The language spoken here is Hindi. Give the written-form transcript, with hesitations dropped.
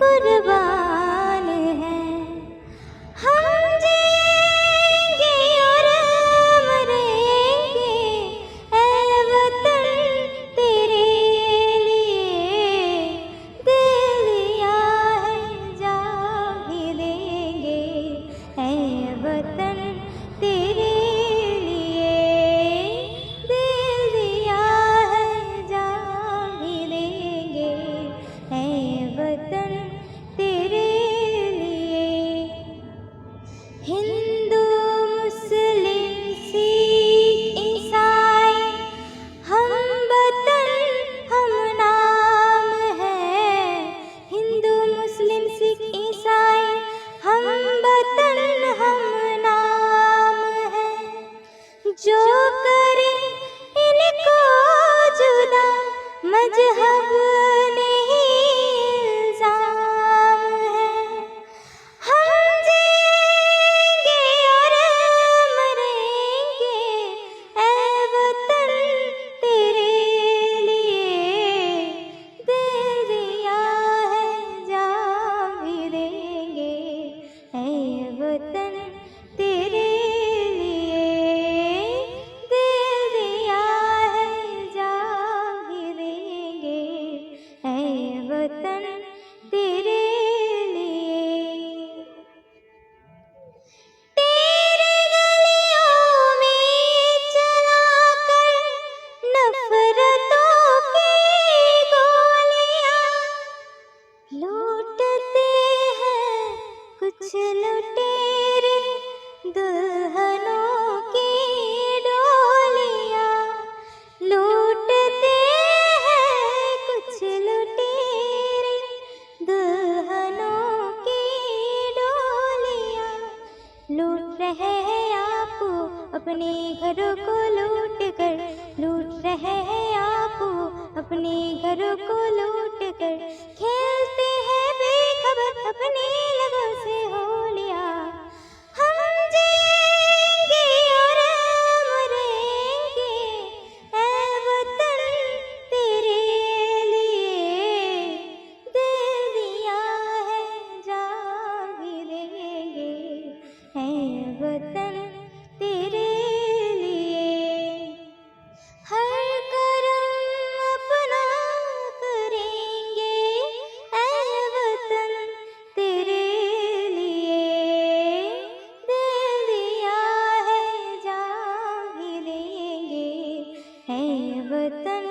कुर्बान हैं। हम जिएंगे और मरेंगे ऐ वतन तेरे लिए, दिल दिया है जान भी देंगे ऐ वतन तेरे लिए, दिल दिया है जान भी देंगे ऐ वतन तेरे लिए। हिंदू मुस्लिम सिख ईसाई हम वतन हम नाम है। हिंदू मुस्लिम सिख ईसाई हम वतन हम नाम है। जो करे इनको जुदा मजहब नहीं इल्जाम है। हम जिएंगे और मरेंगे ऐ वतन तेरे लिए, दिल दिया है जान भी देंगे ऐ वतन तेरे लिए, दिल दिया है जान भी देंगे ऐ वतन तेरे लिए। तेरे गलियों में चलाकर नफरतों की गोलियां, लूटते हैं कुछ लुटेरे दुल्हनों की डोलियां, लूटते हैं कुछ लुटेरे दुल्हनों की डोलियां। लूट रहे हैं आपको अपने घरों को लूट कर, लूट रहे हैं आपको अपने घरों को लूट कर, खेलते हैं बेखबर अपने लगों से होलियां। हम जिएंगे और मरेंगे ऐ वतन तेरे लिए, दिल दिया है जान भी देंगे ऐ वतन तेरे लिए। हर करम अपना करेंगे ऐ वतन तेरे लिए, दिल दिया है जान भी देंगे ऐ वतन